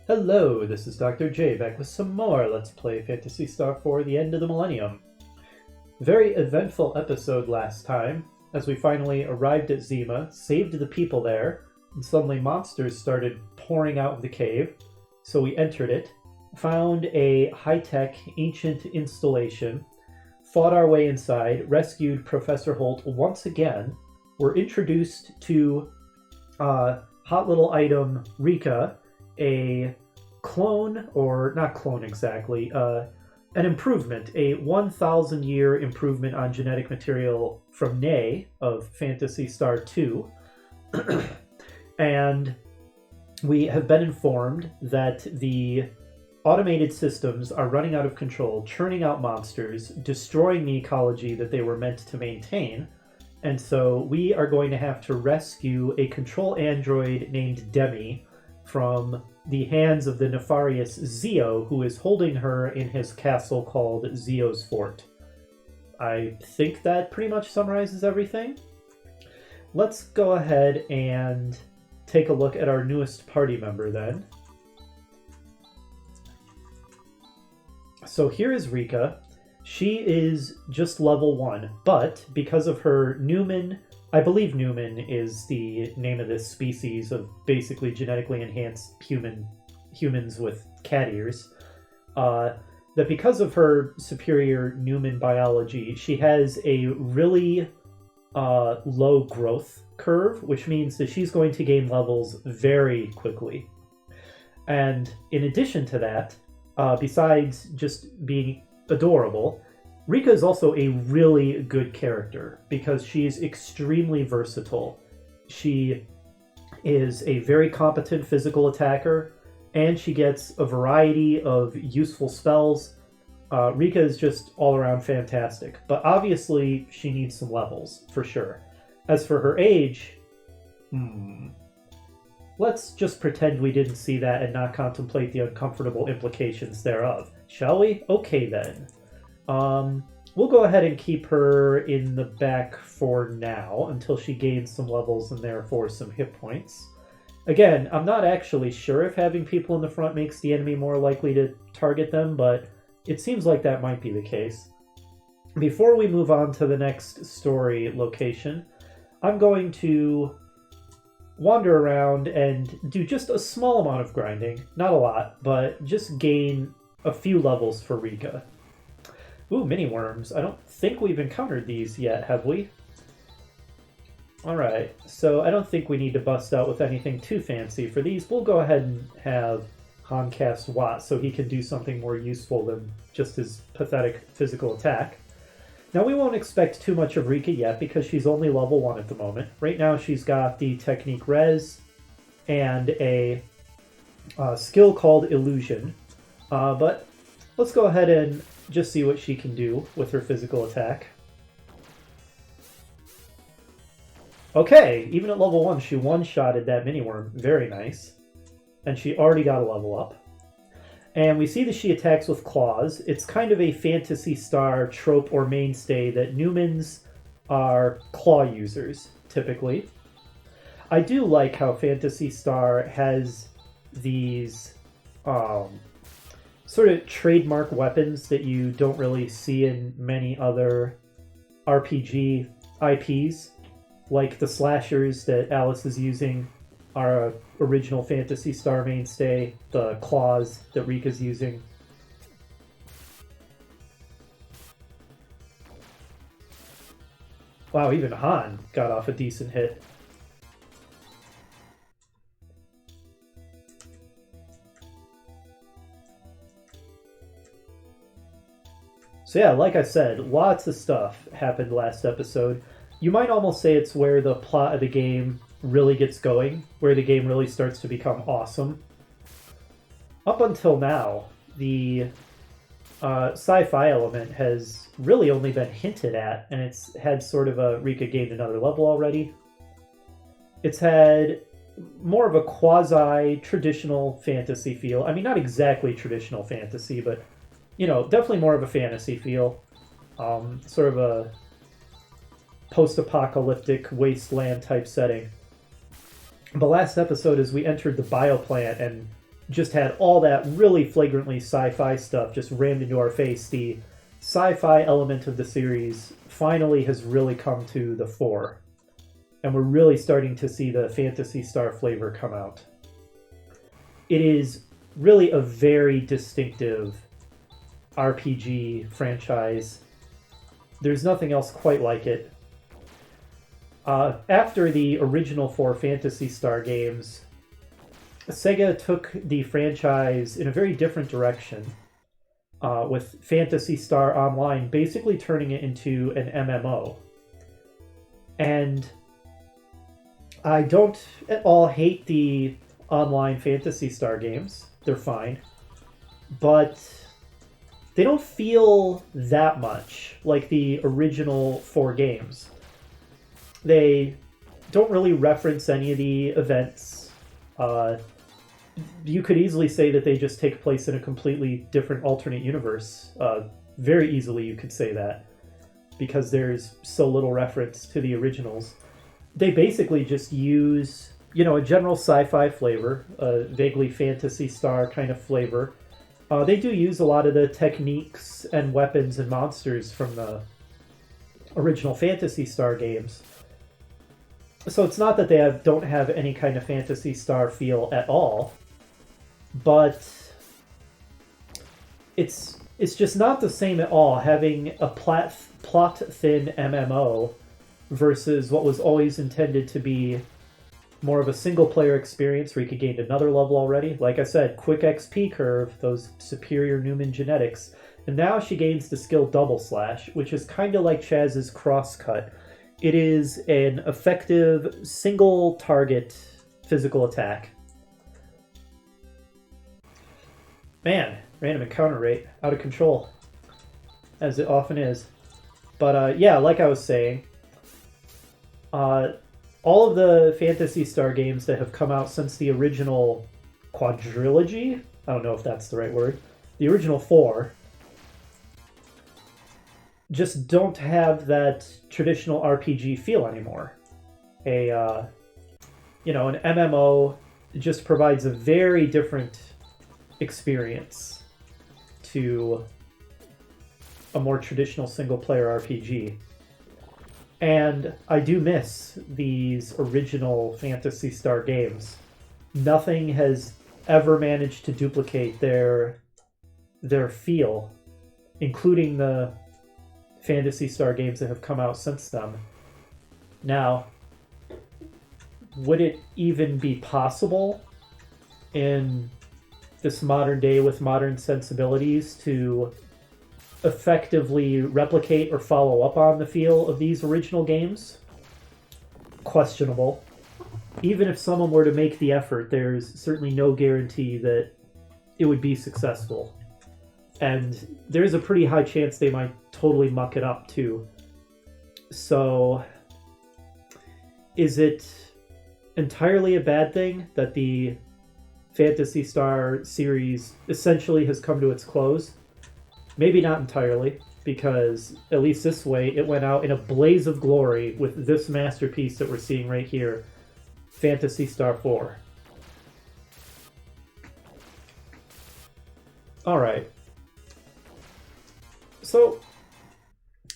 Hello, this is Dr. J back with some more Let's Play Phantasy Star The End of the Millennium. Very eventful episode last time, as we finally arrived at Zima, saved the people there, and suddenly monsters started pouring out of the cave. So we entered it, found a high-tech, ancient installation, fought our way inside, rescued Professor Holt once again, were introduced to hot little item Rika, a clone, or not clone exactly, an improvement, a 1,000-year improvement on genetic material from Ney of Phantasy Star 2. And we have been informed that the automated systems are running out of control, churning out monsters, destroying the ecology that they were meant to maintain. And so we are going to have to rescue a control android named Demi from the hands of the nefarious Zio, who is holding her in his castle called Zio's Fort. I think that pretty much summarizes everything. Let's go ahead and take a look at our newest party member then. So here is Rika. She is just level 1, but because of her Newman, I believe Newman is the name of this species of basically genetically enhanced humans with cat ears, that because of her superior Newman biology, she has a really low growth curve, which means that she's going to gain levels very quickly. And in addition to that, besides just being adorable, Rika is also a really good character because she's extremely versatile. She is a very competent physical attacker, and she gets a variety of useful spells. Rika is just all around fantastic, but obviously she needs some levels, for sure. As for her age, let's just pretend we didn't see that and not contemplate the uncomfortable implications thereof, shall we? Okay then. We'll go ahead and keep her in the back for now until she gains some levels and therefore some hit points. Again, I'm not actually sure if having people in the front makes the enemy more likely to target them, but it seems like that might be the case. Before we move on to the next story location, I'm going to wander around and do just a small amount of grinding. Not a lot, but just gain a few levels for Rika. Ooh, mini worms. I don't think we've encountered these yet, have we? Alright, so I don't think we need to bust out with anything too fancy for these. We'll go ahead and have Han cast Watt so he can do something more useful than just his pathetic physical attack. Now, we won't expect too much of Rika yet because she's only level 1 at the moment. Right now, she's got the Technique Res and a skill called Illusion. But let's go ahead and just see what she can do with her physical attack. Okay, even at level 1, she one-shotted that mini-worm. Very nice. And she already got a level up. And we see that she attacks with claws. It's kind of a Phantasy Star trope or mainstay that Newmans are claw users, typically. I do like how Phantasy Star has these sort of trademark weapons that you don't really see in many other RPG IPs, like the slashers that Alice is using are original Phantasy Star mainstay, the claws that Rika's using. Wow, even Han got off a decent hit. So yeah, like I said, lots of stuff happened last episode. You might almost say it's where the plot of the game really gets going, where the game really starts to become awesome. Up until now, the sci-fi element has really only been hinted at, and it's had sort of a Rika gained another level already. It's had more of a quasi-traditional fantasy feel. I mean, not exactly traditional fantasy, but, you know, definitely more of a fantasy feel. Sort of a post-apocalyptic wasteland type setting. The last episode is we entered the bioplant and just had all that really flagrantly sci-fi stuff just rammed into our face, the sci-fi element of the series finally has really come to the fore. And we're really starting to see the Phantasy Star flavor come out. It is really a very distinctive RPG franchise. There's nothing else quite like it. After the original 4 Phantasy Star games, Sega took the franchise in a very different direction, with Phantasy Star Online basically turning it into an MMO. And I don't at all hate the online Phantasy Star games. They're fine. But they don't feel that much like the original 4 games. They don't really reference any of the events. You could easily say that they just take place in a completely different alternate universe. Very easily you could say that, because there's so little reference to the originals. They basically just use, a general sci-fi flavor, a vaguely Phantasy Star kind of flavor. They do use a lot of the techniques and weapons and monsters from the original Phantasy Star games. So it's not that they don't have any kind of Phantasy Star feel at all, but it's just not the same at all, having a plot-thin MMO versus what was always intended to be more of a single-player experience where you could gain another level already. Like I said, quick XP curve, those superior Newman genetics. And now she gains the skill Double Slash, which is kind of like Chaz's Crosscut. It is an effective single-target physical attack. Man, random encounter rate, out of control, as it often is. But yeah, like I was saying, all of the Phantasy Star games that have come out since the original quadrilogy, I don't know if that's the right word, the original 4, just don't have that traditional RPG feel anymore. An MMO just provides a very different experience to a more traditional single-player RPG. And I do miss these original Phantasy Star games. Nothing has ever managed to duplicate their feel, including the Phantasy Star games that have come out since then. Now, would it even be possible in this modern day with modern sensibilities to effectively replicate or follow up on the feel of these original games? Questionable. Even if someone were to make the effort, there's certainly no guarantee that it would be successful. And there's a pretty high chance they might totally muck it up too. So, is it entirely a bad thing that the Phantasy Star series essentially has come to its close? Maybe not entirely, because at least this way it went out in a blaze of glory with this masterpiece that we're seeing right here, Phantasy Star 4. Alright. So,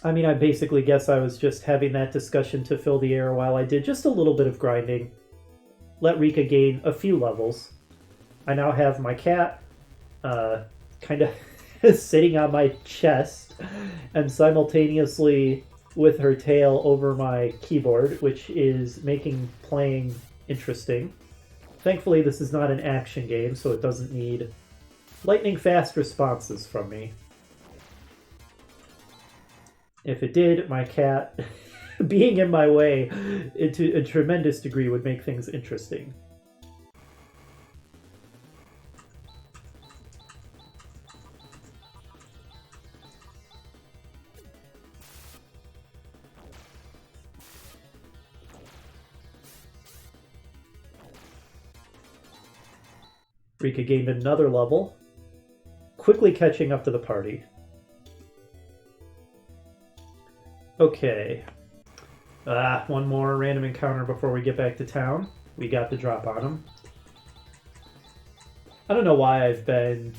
I basically guess I was just having that discussion to fill the air while I did just a little bit of grinding. Let Rika gain a few levels. I now have my cat, kind of sitting on my chest and simultaneously with her tail over my keyboard, which is making playing interesting. Thankfully, this is not an action game, so it doesn't need lightning fast responses from me. If it did, my cat being in my way to a tremendous degree would make things interesting. Rika gained another level, quickly catching up to the party. Okay. One more random encounter before we get back to town. We got the drop on him. I don't know why I've been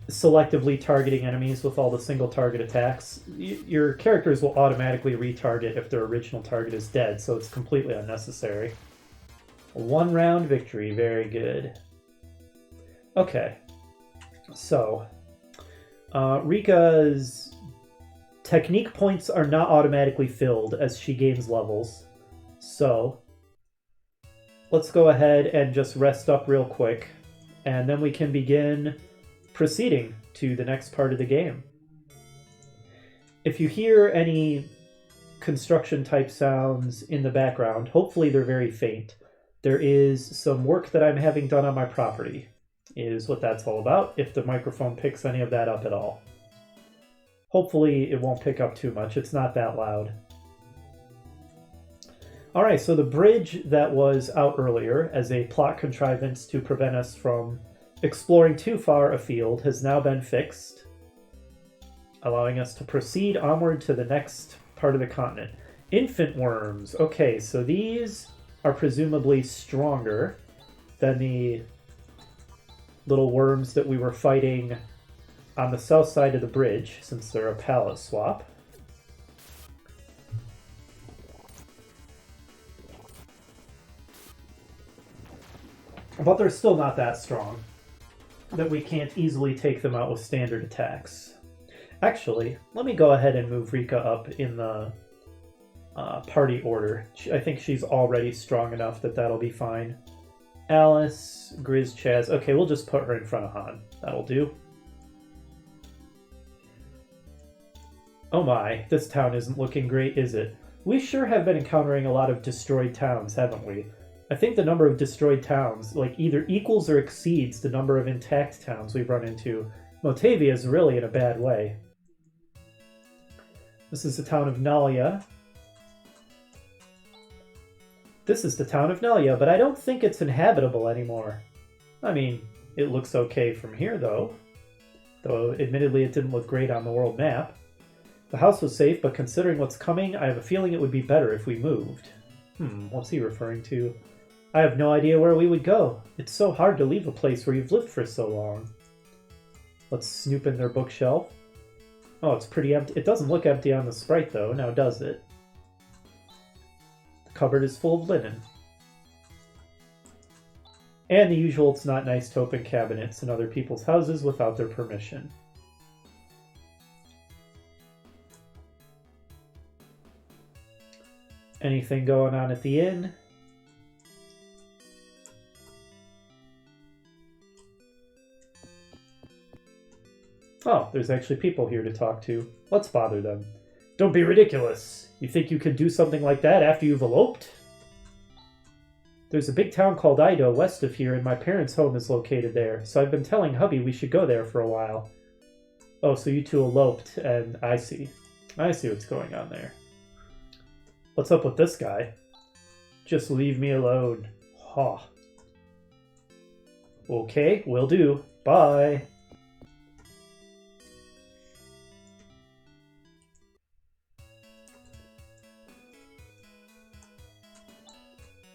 selectively targeting enemies with all the single target attacks. Your characters will automatically retarget if their original target is dead, so it's completely unnecessary. A 1-round victory, very good. Okay, so Rika's technique points are not automatically filled as she gains levels, so let's go ahead and just rest up real quick, and then we can begin proceeding to the next part of the game. If you hear any construction type sounds in the background, hopefully they're very faint. There is some work that I'm having done on my property, is what that's all about, if the microphone picks any of that up at all. Hopefully it won't pick up too much, it's not that loud. Alright, so the bridge that was out earlier as a plot contrivance to prevent us from exploring too far afield has now been fixed, allowing us to proceed onward to the next part of the continent. Infant worms. Okay, so these are presumably stronger than the little worms that we were fighting on the south side of the bridge, since they're a palette swap. But they're still not that strong that we can't easily take them out with standard attacks. Actually, let me go ahead and move Rika up in the party order. I think she's already strong enough that that'll be fine. Alice, Grizz, Chaz. Okay, we'll just put her in front of Han. That'll do. Oh my, this town isn't looking great, is it? We sure have been encountering a lot of destroyed towns, haven't we? I think the number of destroyed towns, either equals or exceeds the number of intact towns we've run into. Motavia is really in a bad way. This is the town of Nelia. This is the town of Nelia, but I don't think it's inhabitable anymore. I mean, it looks okay from here, though. Though, admittedly, it didn't look great on the world map. The house was safe, but considering what's coming, I have a feeling it would be better if we moved. What's he referring to? I have no idea where we would go. It's so hard to leave a place where you've lived for so long. Let's snoop in their bookshelf. Oh, it's pretty empty. It doesn't look empty on the sprite, though, now does it? The cupboard is full of linen. And the usual, it's not nice to open cabinets in other people's houses without their permission. Anything going on at the inn? Oh, there's actually people here to talk to. Let's bother them. Don't be ridiculous. You think you could do something like that after you've eloped? There's a big town called Ido west of here, and my parents' home is located there, so I've been telling hubby we should go there for a while. Oh, so you two eloped, and I see. I see what's going on there. What's up with this guy? Just leave me alone. Ha. Okay, will do. Bye.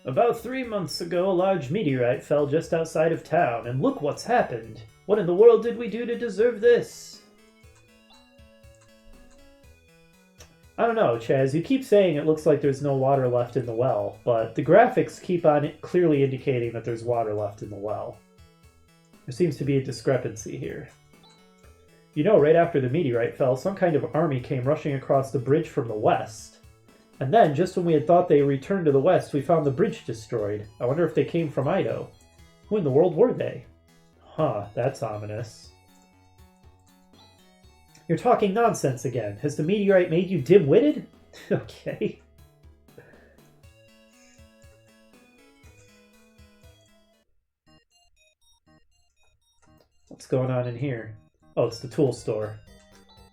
About 3 months ago, a large meteorite fell just outside of town, and look what's happened. What in the world did we do to deserve this? I don't know, Chaz. You keep saying it looks like there's no water left in the well, but the graphics keep on clearly indicating that there's water left in the well. There seems to be a discrepancy here. You know, right after the meteorite fell, some kind of army came rushing across the bridge from the west. And then, just when we had thought they returned to the west, we found the bridge destroyed. I wonder if they came from Ido. Who in the world were they? Huh, that's ominous. You're talking nonsense again. Has the meteorite made you dim-witted? Okay. What's going on in here? Oh, it's the tool store.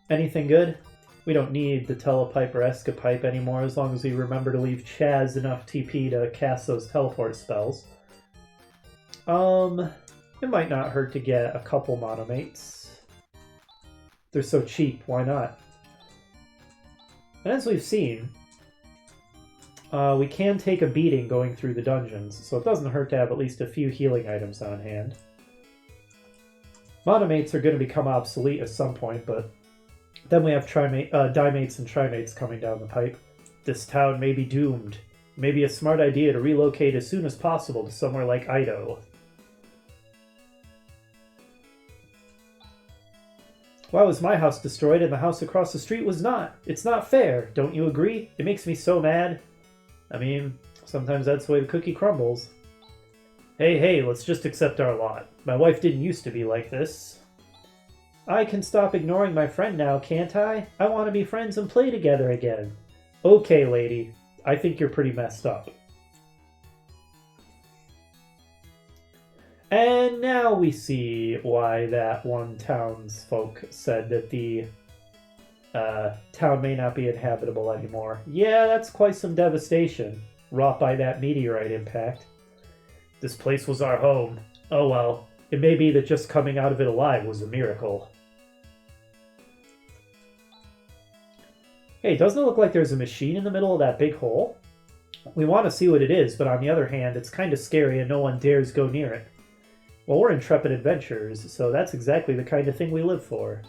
Anything good? We don't need the telepipe or escapipe anymore as long as we remember to leave Chaz enough TP to cast those teleport spells. It might not hurt to get a couple monomates. They're so cheap, why not? And as we've seen, we can take a beating going through the dungeons, so it doesn't hurt to have at least a few healing items on hand. Monomates are going to become obsolete at some point, but then we have dimates and trimates coming down the pipe. This town may be doomed. Maybe a smart idea to relocate as soon as possible to somewhere like Ido. Why was my house destroyed and the house across the street was not? It's not fair, don't you agree? It makes me so mad. I mean, sometimes that's the way the cookie crumbles. Hey, let's just accept our lot. My wife didn't used to be like this. I can stop ignoring my friend now, can't I? I want to be friends and play together again. Okay, lady. I think you're pretty messed up. And now we see why that one townsfolk said that the town may not be inhabitable anymore. Yeah, that's quite some devastation wrought by that meteorite impact. This place was our home. Oh well, it may be that just coming out of it alive was a miracle. Hey, doesn't it look like there's a machine in the middle of that big hole? We want to see what it is, but on the other hand, it's kind of scary and no one dares go near it. Well, we're intrepid adventurers, so that's exactly the kind of thing we live for.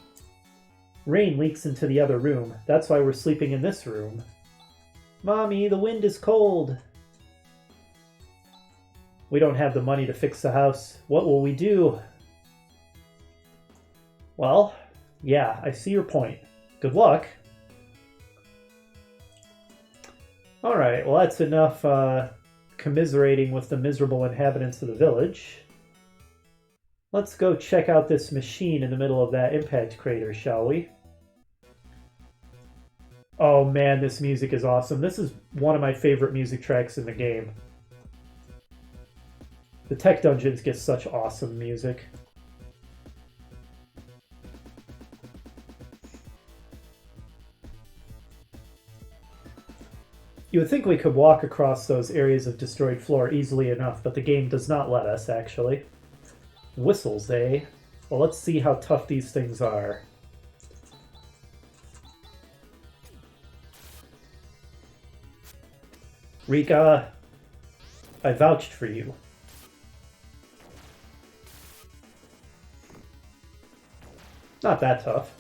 Rain leaks into the other room. That's why we're sleeping in this room. Mommy, the wind is cold. We don't have the money to fix the house. What will we do? Well, yeah, I see your point. Good luck. Alright, well that's enough commiserating with the miserable inhabitants of the village. Let's go check out this machine in the middle of that impact crater, shall we? Oh man, this music is awesome. This is one of my favorite music tracks in the game. The tech dungeons get such awesome music. You would think we could walk across those areas of destroyed floor easily enough, but the game does not let us, actually. Whistles, eh? Well, let's see how tough these things are. Rika, I vouched for you. Not that tough.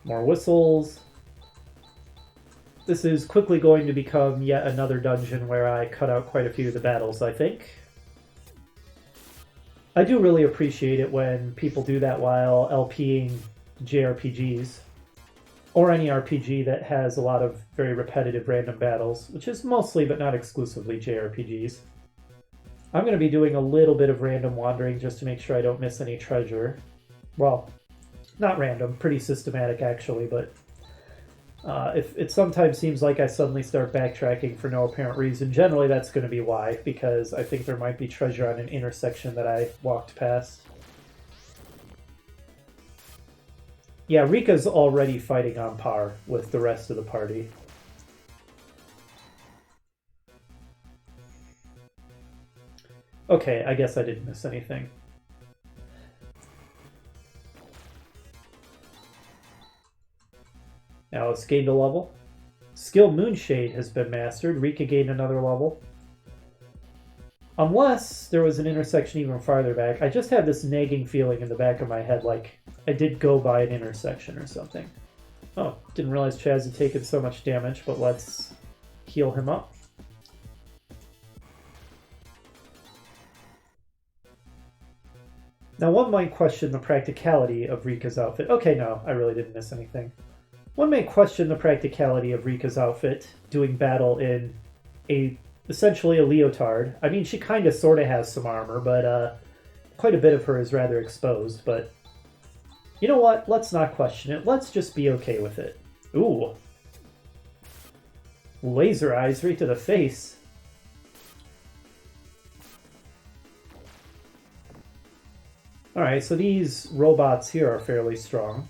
More whistles. This is quickly going to become yet another dungeon where I cut out quite a few of the battles, I think. I do really appreciate it when people do that while LPing JRPGs. Or any RPG that has a lot of very repetitive random battles, which is mostly but not exclusively JRPGs. I'm going to be doing a little bit of random wandering just to make sure I don't miss any treasure. Well, not random, pretty systematic actually, but if it sometimes seems like I suddenly start backtracking for no apparent reason, generally that's going to be why, because I think there might be treasure on an intersection that I walked past. Yeah, Rika's already fighting on par with the rest of the party. Okay, I guess I didn't miss anything. Alice gained a level. Skill Moonshade has been mastered. Rika gained another level. Unless there was an intersection even farther back. I just had this nagging feeling in the back of my head like I did go by an intersection or something. Oh, didn't realize Chaz had taken so much damage, but let's heal him up. Now one might question the practicality of Rika's outfit. Okay, no, I really didn't miss anything. One may question the practicality of Rika's outfit doing battle in essentially a leotard. I mean, she kind of sort of has some armor, but quite a bit of her is rather exposed. But you know what? Let's not question it. Let's just be okay with it. Ooh. Laser eyes right to the face. Alright, so these robots here are fairly strong.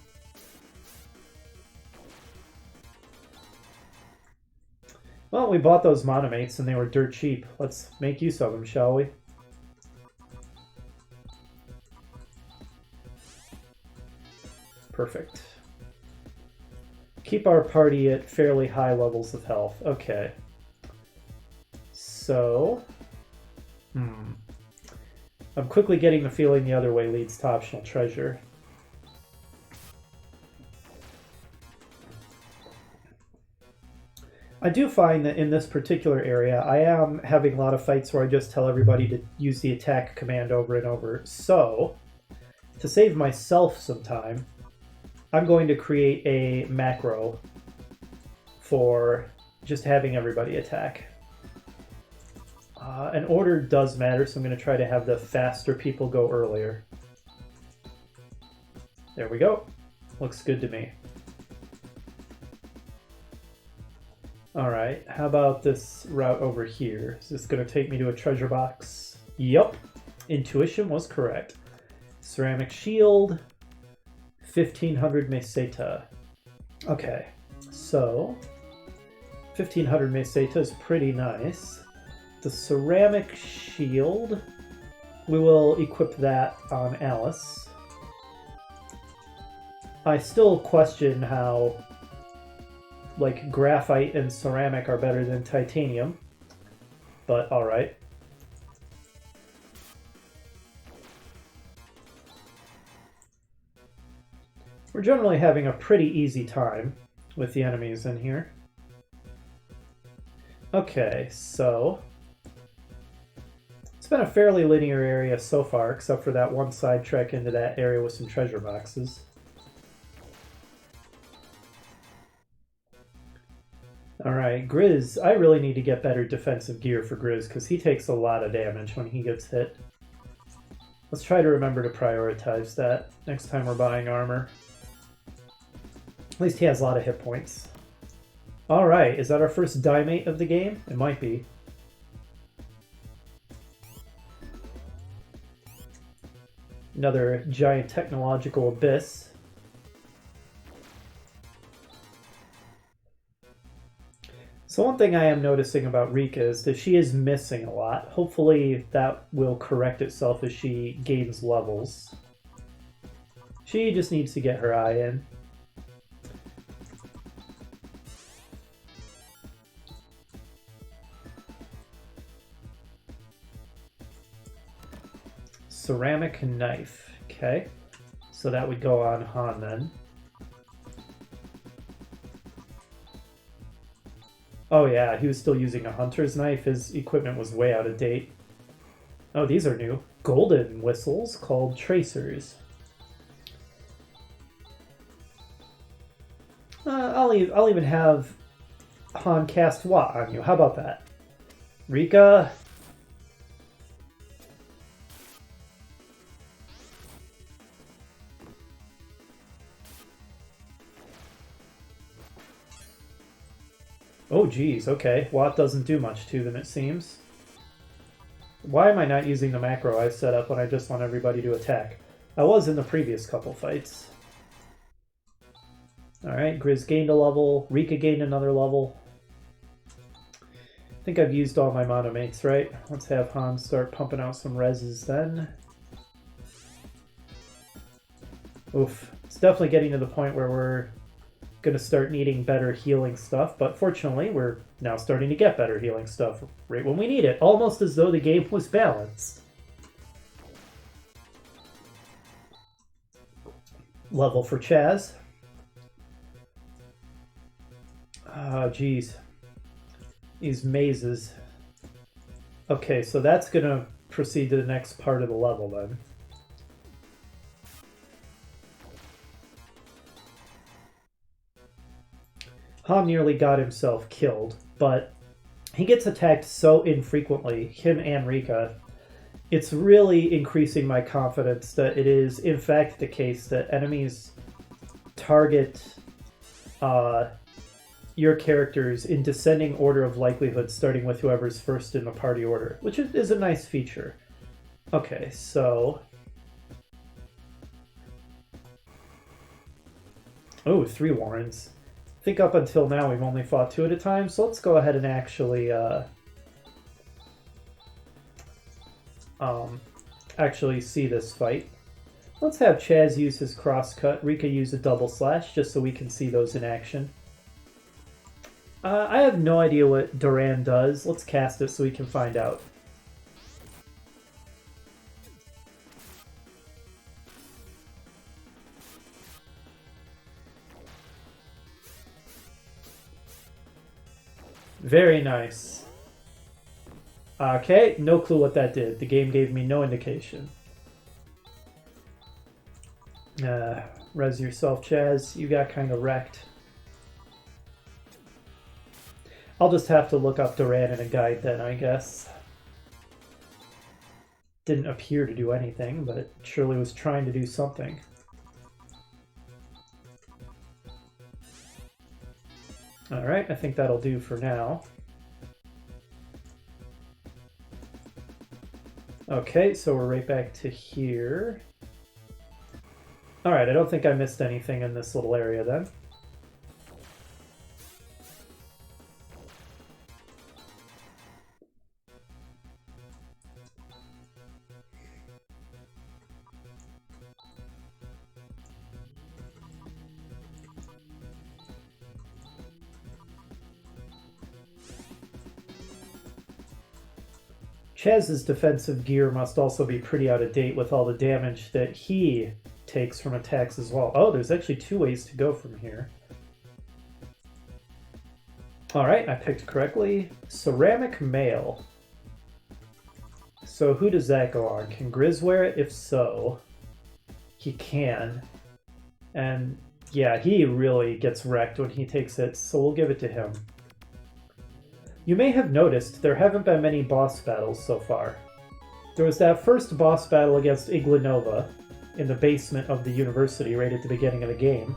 Well, we bought those monomates and they were dirt cheap. Let's make use of them, shall we? Perfect. Keep our party at fairly high levels of health. Okay. So... I'm quickly getting the feeling the other way leads to optional treasure. I do find that in this particular area, I am having a lot of fights where I just tell everybody to use the attack command over and over. So, to save myself some time, I'm going to create a macro for just having everybody attack. An order does matter, so I'm going to try to have the faster people go earlier. There we go. Looks good to me. Alright, how about this route over here? Is this going to take me to a treasure box? Yup. Intuition was correct. Ceramic shield. 1500 meseta. Okay, so 1500 meseta is pretty nice. The ceramic shield, we will equip that on Alice. I still question how, like, graphite and ceramic are better than titanium, but alright. We're generally having a pretty easy time with the enemies in here. Okay, so... it's been a fairly linear area so far, except for that one side trek into that area with some treasure boxes. Alright, Grizz. I really need to get better defensive gear for Grizz, because he takes a lot of damage when he gets hit. Let's try to remember to prioritize that next time we're buying armor. At least he has a lot of hit points. Alright, is that our first Diemate of the game? It might be. Another giant technological abyss. So one thing I am noticing about Rika is that she is missing a lot. Hopefully that will correct itself as she gains levels. She just needs to get her eye in. Ceramic knife. Okay. So that would go on Han then. Oh yeah, he was still using a hunter's knife. His equipment was way out of date. Oh, these are new. Golden whistles called tracers. I'll even have Han cast Wat on you. How about that? Rika... oh geez, okay. Wat doesn't do much to them, it seems. Why am I not using the macro I set up when I just want everybody to attack? I was in the previous couple fights. Alright, Grizz gained a level. Rika gained another level. I think I've used all my monomates, right? Let's have Han start pumping out some reses then. Oof. It's definitely getting to the point where we're going to start needing better healing stuff, but fortunately we're now starting to get better healing stuff right when we need it, almost as though the game was balanced. Level for Chaz. Ah, geez. These mazes. Okay, so that's going to proceed to the next part of the level then. Han nearly got himself killed, but he gets attacked so infrequently, him and Rika, it's really increasing my confidence that it is in fact the case that enemies target your characters in descending order of likelihood, starting with whoever's first in the party order, which is a nice feature. Okay, so... oh, 3 Warrens. I think up until now we've only fought 2 at a time, so let's go ahead and actually see this fight. Let's have Chaz use his crosscut, Rika use a double slash, just so we can see those in action. I have no idea what Duran does. Let's cast it so we can find out. Very nice. Okay, no clue what that did. The game gave me no indication. Res yourself, Chaz. You got kind of wrecked. I'll just have to look up Duran in a guide then, I guess. Didn't appear to do anything, but it surely was trying to do something. Alright, I think that'll do for now. Okay, so we're right back to here. Alright, I don't think I missed anything in this little area then. Chaz's defensive gear must also be pretty out of date with all the damage that he takes from attacks as well. Oh, there's actually 2 ways to go from here. Alright, I picked correctly. Ceramic Mail. So who does that go on? Can Grizz wear it? If so, he can. And yeah, he really gets wrecked when he takes it, so we'll give it to him. You may have noticed there haven't been many boss battles so far. There was that first boss battle against Iglanova in the basement of the university right at the beginning of the game.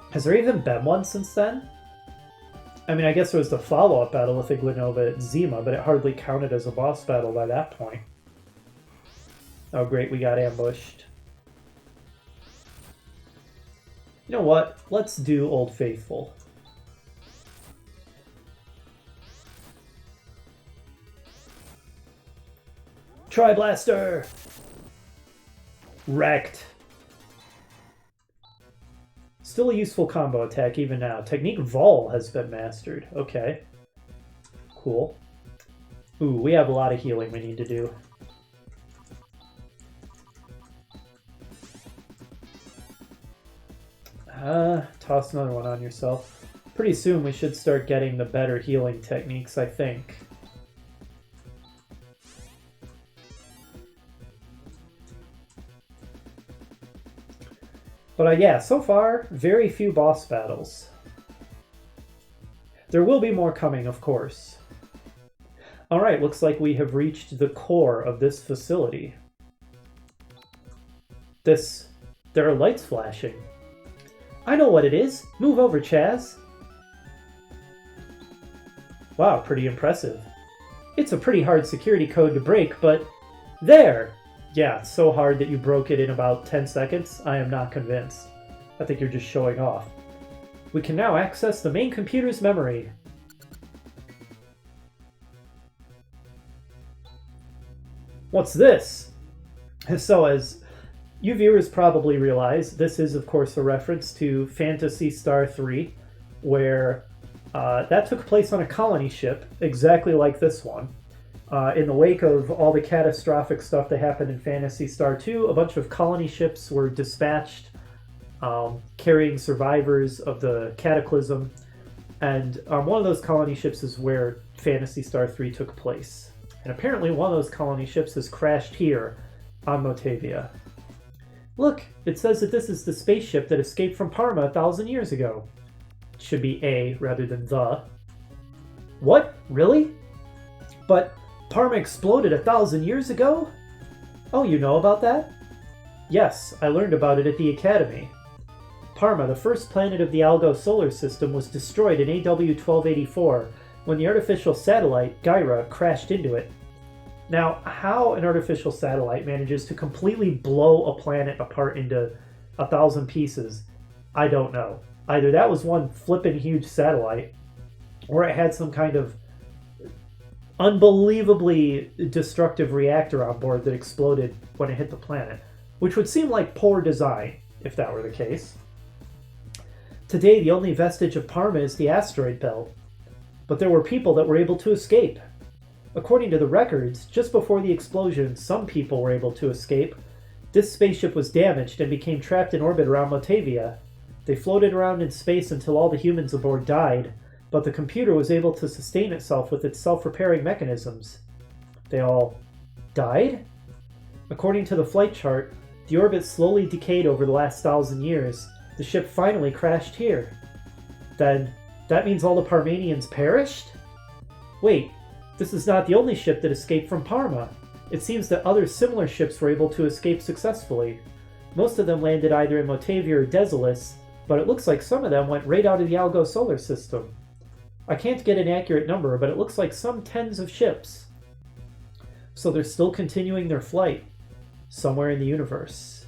Has there even been one since then? I mean, I guess there was the follow-up battle with Iglanova at Zima, but it hardly counted as a boss battle by that point. Oh great, we got ambushed. You know what? Let's do Old Faithful. Tri-Blaster! Wrecked. Still a useful combo attack even now. Technique Vol has been mastered. Okay. Cool. Ooh, we have a lot of healing we need to do. Toss another one on yourself. Pretty soon we should start getting the better healing techniques, I think. But yeah, so far, very few boss battles. There will be more coming, of course. Alright, looks like we have reached the core of this facility. There are lights flashing. I know what it is. Move over, Chaz. Wow, pretty impressive. It's a pretty hard security code to break, but... There! Yeah, so hard that you broke it in about 10 seconds, I am not convinced. I think you're just showing off. We can now access the main computer's memory. What's this? So as you viewers probably realize, this is of course a reference to Phantasy Star 3, where that took place on a colony ship, exactly like this one. In the wake of all the catastrophic stuff that happened in Phantasy Star 2, a bunch of colony ships were dispatched, carrying survivors of the cataclysm, and one of those colony ships is where Phantasy Star 3 took place. And apparently one of those colony ships has crashed here on Motavia. Look, it says that this is the spaceship that escaped from Parma 1,000 years ago. It should be A rather than the. What? Really? But Parma exploded 1,000 years ago? Oh, you know about that? Yes, I learned about it at the Academy. Parma, the first planet of the Algo solar system, was destroyed in AW 1284 when the artificial satellite, Gyra, crashed into it. Now, how an artificial satellite manages to completely blow a planet apart into 1,000 pieces, I don't know. Either that was one flippin' huge satellite, or it had some kind of unbelievably destructive reactor on board that exploded when it hit the planet, which would seem like poor design if that were the case. Today, the only vestige of Parma is the asteroid belt. But there were people that were able to escape. According to the records, just before the explosion, some people were able to escape. This spaceship was damaged and became trapped in orbit around Motavia. They floated around in space until all the humans aboard died, but the computer was able to sustain itself with its self-repairing mechanisms. They all died? According to the flight chart, the orbit slowly decayed over the last 1,000 years. The ship finally crashed here. Then, that means all the Parmanians perished? Wait, this is not the only ship that escaped from Parma. It seems that other similar ships were able to escape successfully. Most of them landed either in Motavia or Desolus, but it looks like some of them went right out of the Algo solar system. I can't get an accurate number, but it looks like some tens of ships. So they're still continuing their flight, somewhere in the universe.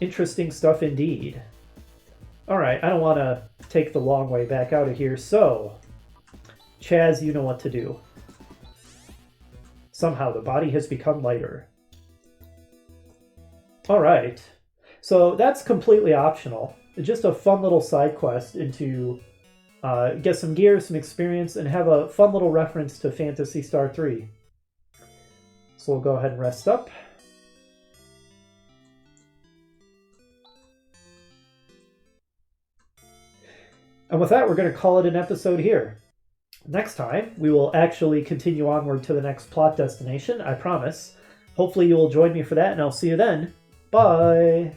Interesting stuff indeed. Alright, I don't want to take the long way back out of here, so Chaz, you know what to do. Somehow the body has become lighter. Alright, so that's completely optional. Just a fun little side quest into get some gear, some experience, and have a fun little reference to Phantasy Star 3. So we'll go ahead and rest up. And with that, we're going to call it an episode here. Next time, we will actually continue onward to the next plot destination, I promise. Hopefully you will join me for that, and I'll see you then. Bye!